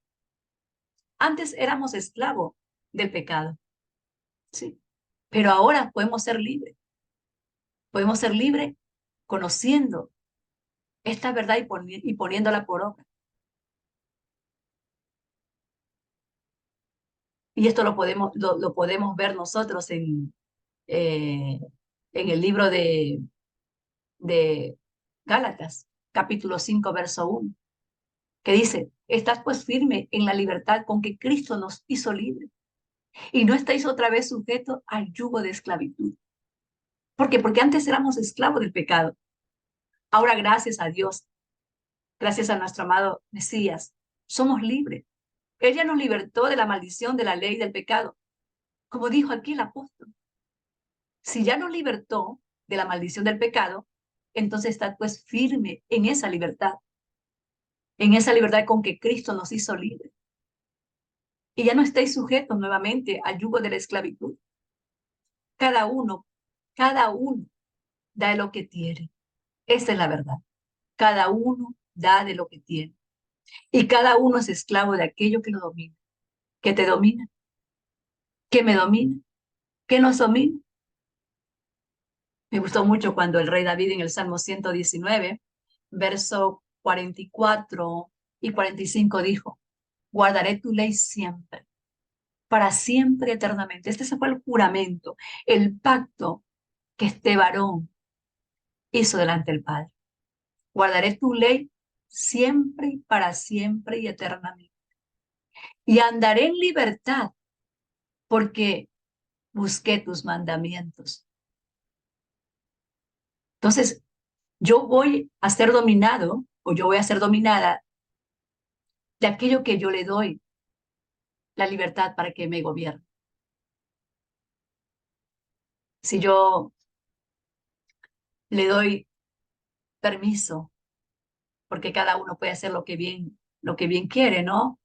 Antes éramos esclavos del pecado, sí, pero ahora podemos ser libres conociendo esta verdad y poniéndola por obra. Y esto lo podemos ver nosotros en el libro de Gálatas, capítulo 5, verso 1, que dice, estás pues firme en la libertad con que Cristo nos hizo libres y no estáis otra vez sujetos al yugo de esclavitud. ¿Por qué? Porque antes éramos esclavos del pecado. Ahora, gracias a Dios, gracias a nuestro amado Mesías, somos libres. Él ya nos libertó de la maldición de la ley del pecado. Como dijo aquí el apóstol, si ya nos libertó de la maldición del pecado, entonces está pues firme en esa libertad con que Cristo nos hizo libres. Y ya no estáis sujetos nuevamente al yugo de la esclavitud. Cada uno, cada uno da de lo que tiene. Esa es la verdad. Cada uno da de lo que tiene. Y cada uno es esclavo de aquello que lo domina. ¿Qué te domina? ¿Qué me domina? ¿Qué nos domina? Me gustó mucho cuando el rey David en el Salmo 119, verso 44 y 45 dijo, guardaré tu ley siempre, para siempre eternamente. Este fue el juramento, el pacto que este varón hizo delante del Padre. Guardaré tu ley siempre, para siempre y eternamente. Y andaré en libertad porque busqué tus mandamientos. Entonces, yo voy a ser dominado o yo voy a ser dominada de aquello que yo le doy la libertad para que me gobierne. Si yo le doy permiso, porque cada uno puede hacer lo que bien quiere, ¿no?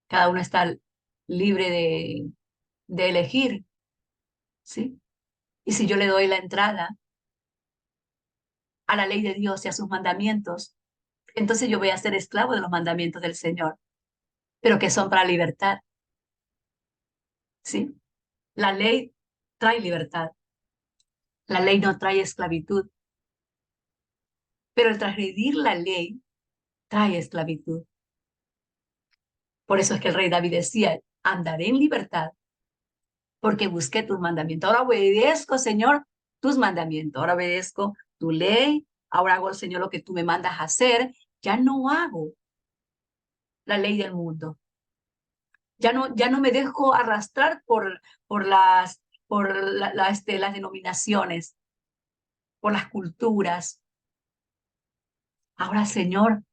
Cada uno está libre de elegir, ¿sí? Y si yo le doy la entrada a la ley de Dios y a sus mandamientos, entonces yo voy a ser esclavo de los mandamientos del Señor, pero que son para libertad, ¿sí? La ley trae libertad, la ley no trae esclavitud, pero el transgredir la ley trae esclavitud. Por eso es que el rey David decía, andaré en libertad porque busqué tus mandamientos. Ahora obedezco, Señor, tus mandamientos. Ahora obedezco tu ley. Ahora hago, Señor, lo que tú me mandas a hacer. Ya no hago la ley del mundo. Ya no me dejo arrastrar por las denominaciones, por las culturas. Ahora, Señor,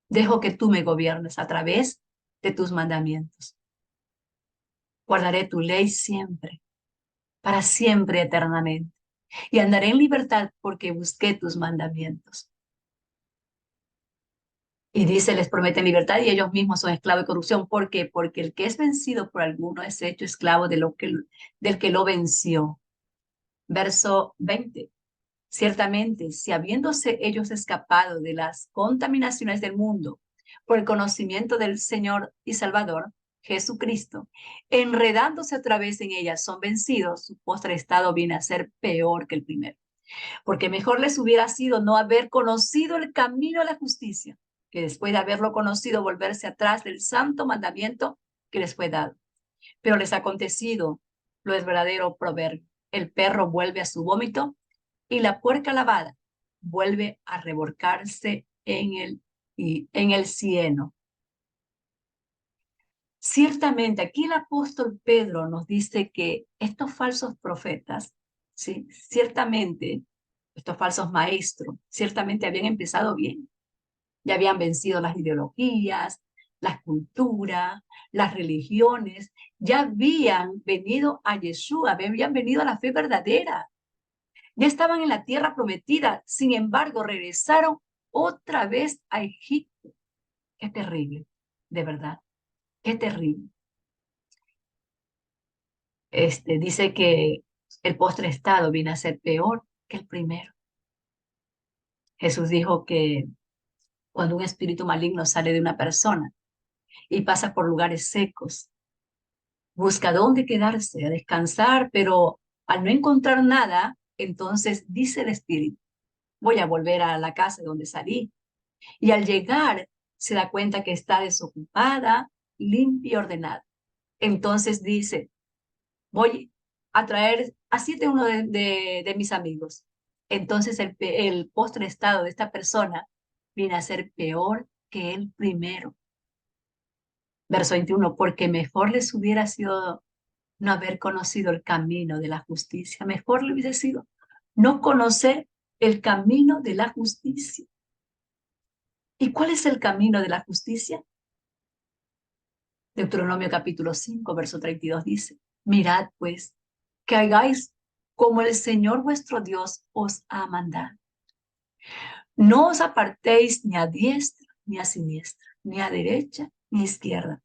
dejo que tú me gobiernes a través de tus mandamientos. Guardaré tu ley siempre, para siempre, eternamente. Y andaré en libertad porque busqué tus mandamientos. Y dice, les prometen libertad y ellos mismos son esclavos de corrupción. ¿Por qué? Porque el que es vencido por alguno es hecho esclavo del que lo venció. Verso 20. Ciertamente, si habiéndose ellos escapado de las contaminaciones del mundo por el conocimiento del Señor y Salvador, Jesucristo, enredándose otra vez en ellas, son vencidos, su postre estado viene a ser peor que el primero. Porque mejor les hubiera sido no haber conocido el camino a la justicia, que después de haberlo conocido volverse atrás del santo mandamiento que les fue dado. Pero les ha acontecido lo es verdadero proverbio. El perro vuelve a su vómito y la puerca lavada vuelve a revolcarse en el cieno. Ciertamente, aquí el apóstol Pedro nos dice que estos falsos profetas, ¿sí? Ciertamente, estos falsos maestros, ciertamente habían empezado bien. Ya habían vencido las ideologías, las culturas, las religiones, ya habían venido a Yeshua, habían venido a la fe verdadera. Ya estaban en la tierra prometida, sin embargo, regresaron otra vez a Egipto. Qué terrible, de verdad, qué terrible. Dice que el postre estado viene a ser peor que el primero. Jesús dijo que cuando un espíritu maligno sale de una persona y pasa por lugares secos, busca dónde quedarse, a descansar, pero al no encontrar nada, entonces dice el espíritu, voy a volver a la casa de donde salí. Y al llegar, se da cuenta que está desocupada, limpia y ordenada. Entonces dice, voy a traer a 7 uno de mis amigos. Entonces el postre estado de esta persona viene a ser peor que el primero. Verso 21, porque mejor les hubiera sido no haber conocido el camino de la justicia. Mejor le hubiese sido no conocer el camino de la justicia. ¿Y cuál es el camino de la justicia? Deuteronomio capítulo 5, verso 32 dice, mirad pues, que hagáis como el Señor vuestro Dios os ha mandado. No os apartéis ni a diestra, ni a siniestra, ni a derecha, ni a izquierda.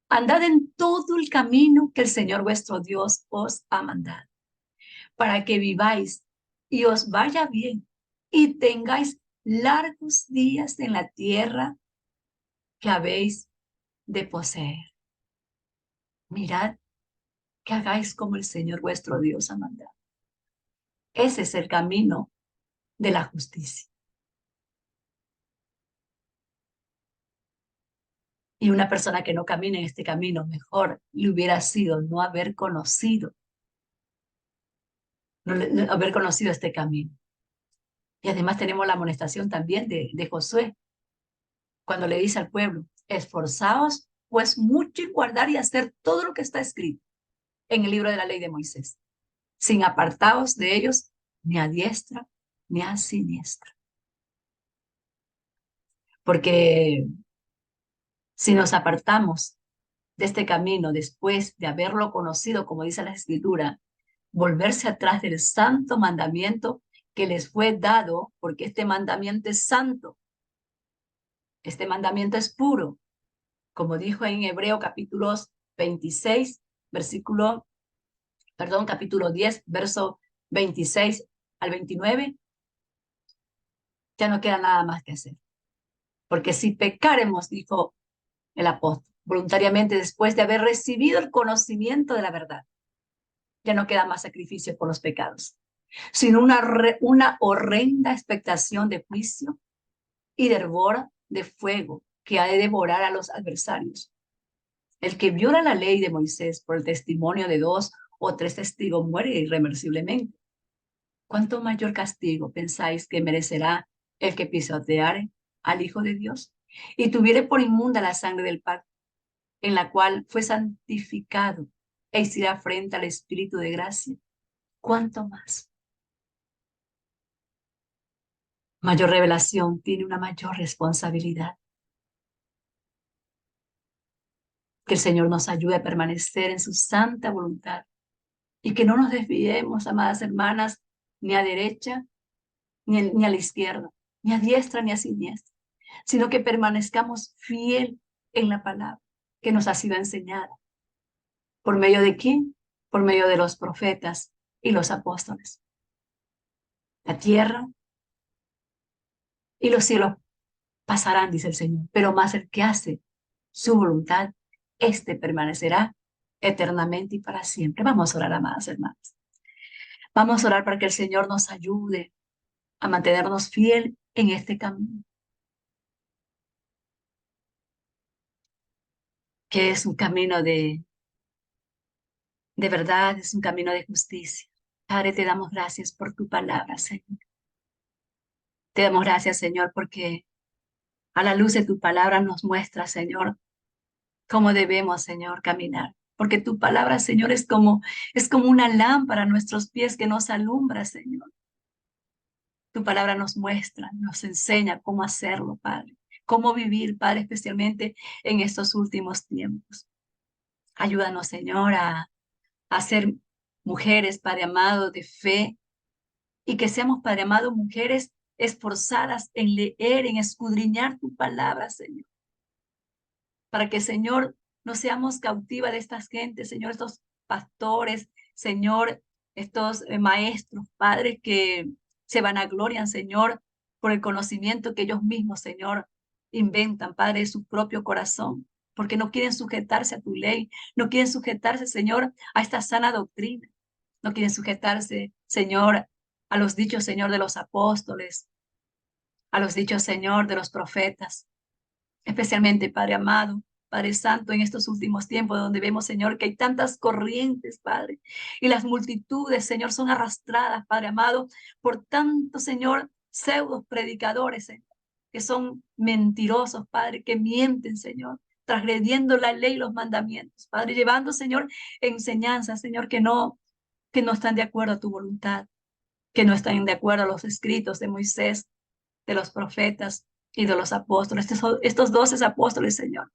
Andad en todo el camino que el Señor vuestro Dios os ha mandado, para que viváis y os vaya bien y tengáis largos días en la tierra que habéis de poseer. Mirad que hagáis como el Señor vuestro Dios ha mandado. Ese es el camino de la justicia. Y una persona que no camina en este camino, mejor le hubiera sido no haber conocido, no haber conocido este camino. Y además tenemos la amonestación también de Josué, cuando le dice al pueblo, esforzaos pues mucho en guardar y hacer todo lo que está escrito en el libro de la ley de Moisés, sin apartaos de ellos ni a diestra ni a siniestra. Porque si nos apartamos de este camino después de haberlo conocido, como dice la Escritura, volverse atrás del santo mandamiento que les fue dado, porque este mandamiento es santo, este mandamiento es puro, como dijo en Hebreo capítulos 26, capítulo 10, verso 26 al 29, ya no queda nada más que hacer. Porque si pecaremos, dijo el apóstol, voluntariamente después de haber recibido el conocimiento de la verdad, ya no queda más sacrificio por los pecados, sino una horrenda expectación de juicio y de hervor de fuego que ha de devorar a los adversarios. El que viola la ley de Moisés por el testimonio de 2 o 3 testigos muere irreversiblemente. ¿Cuánto mayor castigo pensáis que merecerá el que pisoteare al Hijo de Dios y tuviere por inmunda la sangre del pacto, en la cual fue santificado e hiciera frente al Espíritu de gracia? ¿Cuánto más? Mayor revelación tiene una mayor responsabilidad. Que el Señor nos ayude a permanecer en su santa voluntad y que no nos desviemos, amadas hermanas, ni a derecha, ni a la izquierda, ni a diestra, ni a siniestra, sino que permanezcamos fiel en la palabra que nos ha sido enseñada. ¿Por medio de quién? Por medio de los profetas y los apóstoles. La tierra y los cielos pasarán, dice el Señor, pero más el que hace su voluntad, éste permanecerá eternamente y para siempre. Vamos a orar, amadas hermanas. Vamos a orar para que el Señor nos ayude a mantenernos fiel en este camino, que es un camino de verdad, es un camino de justicia. Padre, te damos gracias por tu palabra, Señor. Te damos gracias, Señor, porque a la luz de tu palabra nos muestra, Señor, cómo debemos, Señor, caminar. Porque tu palabra, Señor, es como una lámpara a nuestros pies que nos alumbra, Señor. Tu palabra nos muestra, nos enseña cómo hacerlo, Padre. Cómo vivir, Padre, especialmente en estos últimos tiempos. Ayúdanos, Señor, a ser mujeres, Padre amado, de fe, y que seamos, Padre amado, mujeres esforzadas en leer, en escudriñar tu palabra, Señor. Para que, Señor, no seamos cautivas de estas gentes, Señor, estos pastores, Señor, estos maestros, padres que se vanaglorian, Señor, por el conocimiento que ellos mismos, Señor, inventan, Padre, de su propio corazón, porque no quieren sujetarse a tu ley, no quieren sujetarse, Señor, a esta sana doctrina, no quieren sujetarse, Señor, a los dichos, Señor, de los apóstoles, a los dichos, Señor, de los profetas, especialmente, Padre amado, Padre Santo, en estos últimos tiempos donde vemos, Señor, que hay tantas corrientes, Padre, y las multitudes, Señor, son arrastradas, Padre amado, por tanto, Señor, pseudos predicadores, Señor, que son mentirosos, Padre, que mienten, Señor, transgrediendo la ley y los mandamientos, Padre, llevando, Señor, enseñanzas, Señor, que no están de acuerdo a tu voluntad, que no están de acuerdo a los escritos de Moisés, de los profetas y de los apóstoles, estos 12 apóstoles, Señor,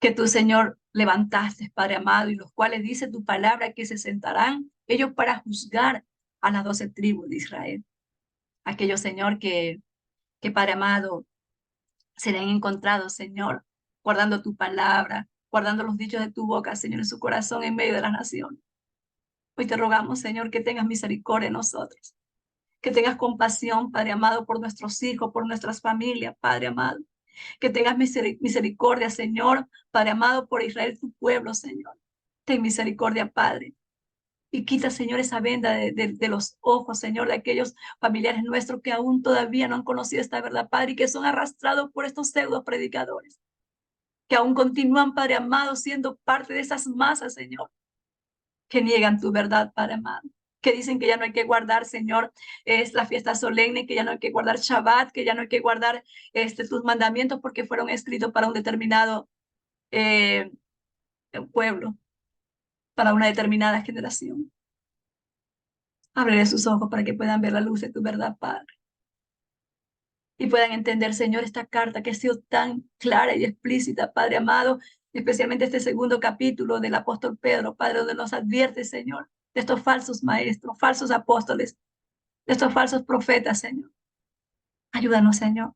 que tú, Señor, levantaste, Padre amado, y los cuales dice tu palabra que se sentarán ellos para juzgar a las 12 tribus de Israel. Aquellos, Señor, que Padre amado, serán encontrados, Señor, guardando tu palabra, guardando los dichos de tu boca, Señor, en su corazón en medio de la nación. Hoy te rogamos, Señor, que tengas misericordia en nosotros, que tengas compasión, Padre amado, por nuestros hijos, por nuestras familias, Padre amado, que tengas misericordia, Señor, Padre amado, por Israel, tu pueblo, Señor. Ten misericordia, Padre. Y quita, Señor, esa venda de los ojos, Señor, de aquellos familiares nuestros que aún todavía no han conocido esta verdad, Padre, y que son arrastrados por estos pseudo predicadores, que aún continúan, Padre amado, siendo parte de esas masas, Señor, que niegan tu verdad, Padre amado, que dicen que ya no hay que guardar, Señor, es la fiesta solemne, que ya no hay que guardar Shabbat, que ya no hay que guardar tus mandamientos porque fueron escritos para un determinado eh, pueblo, para una determinada generación. Ábrele sus ojos para que puedan ver la luz de tu verdad, Padre, y puedan entender, Señor, esta carta que ha sido tan clara y explícita, Padre amado, especialmente este segundo capítulo del apóstol Pedro, Padre, donde nos advierte, Señor, de estos falsos maestros, falsos apóstoles, de estos falsos profetas, Señor. Ayúdanos, Señor.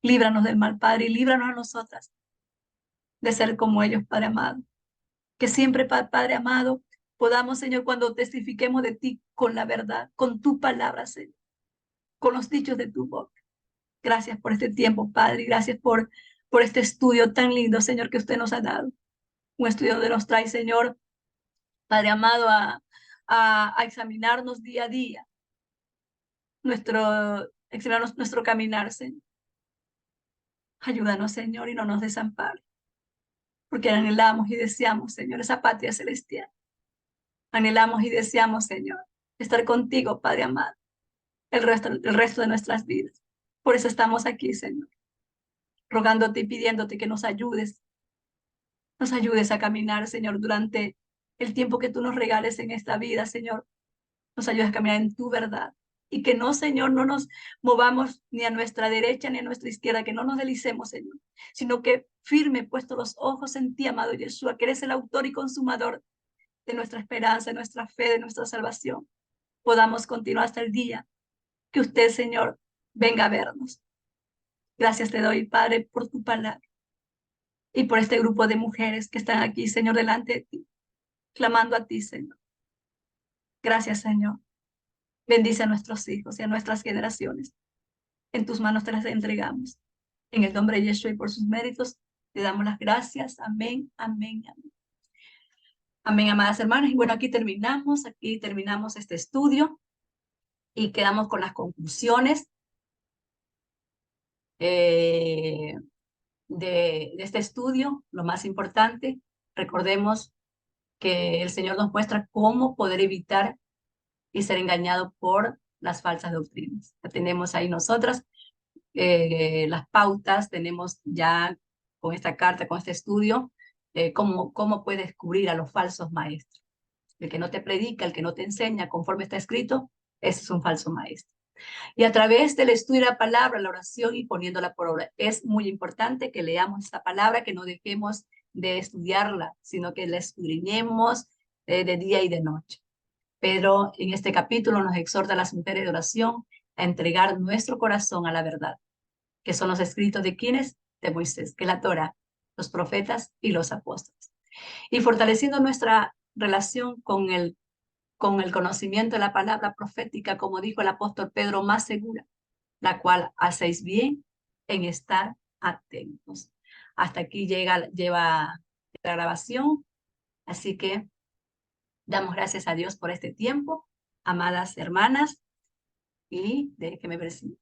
Líbranos del mal, Padre, y líbranos a nosotras de ser como ellos, Padre amado. Que siempre, Padre amado, podamos, Señor, cuando testifiquemos de ti con la verdad, con tu palabra, Señor, con los dichos de tu boca. Gracias por este tiempo, Padre, y gracias por este estudio tan lindo, Señor, que usted nos ha dado. Un estudio donde nos trae, Señor, Padre amado, a examinarnos día a día, examinarnos nuestro caminar, Señor. Ayúdanos, Señor, y no nos desampares, porque anhelamos y deseamos, Señor, esa patria celestial. Anhelamos y deseamos, Señor, estar contigo, Padre amado, el resto de nuestras vidas. Por eso estamos aquí, Señor, rogándote y pidiéndote que nos ayudes a caminar, Señor, durante el tiempo que tú nos regales en esta vida, Señor. Nos ayudes a caminar en tu verdad. Y que no, Señor, no nos movamos ni a nuestra derecha ni a nuestra izquierda, que no nos deslicemos, Señor, sino que firme puesto los ojos en ti, amado Yeshua, que eres el autor y consumador de nuestra esperanza, de nuestra fe, de nuestra salvación. Podamos continuar hasta el día que usted, Señor, venga a vernos. Gracias te doy, Padre, por tu palabra y por este grupo de mujeres que están aquí, Señor, delante de ti, clamando a ti, Señor. Gracias, Señor. Bendice a nuestros hijos y a nuestras generaciones. En tus manos te las entregamos. En el nombre de Yeshua y por sus méritos, te damos las gracias. Amén, amén, amén. Amén, amadas hermanas. Y bueno, aquí terminamos este estudio y quedamos con las conclusiones de este estudio. Lo más importante, recordemos que el Señor nos muestra cómo poder evitar y ser engañado por las falsas doctrinas. Ya tenemos ahí nosotras las pautas, tenemos ya con esta carta, con este estudio, cómo puedes descubrir a los falsos maestros. El que no te predica, el que no te enseña conforme está escrito, ese es un falso maestro. Y a través del estudio de la palabra, la oración y poniéndola por obra, es muy importante que leamos esta palabra, que no dejemos de estudiarla, sino que la escudriñemos de día y de noche. Pedro en este capítulo nos exhorta a las mujeres de oración a entregar nuestro corazón a la verdad, que son los escritos de quienes, de Moisés, que la Torá, los profetas y los apóstoles. Y fortaleciendo nuestra relación con el conocimiento de la palabra profética, como dijo el apóstol Pedro, más segura, la cual hacéis bien en estar atentos. Hasta aquí lleva la grabación, así que damos gracias a Dios por este tiempo, amadas hermanas, y déjenme ver si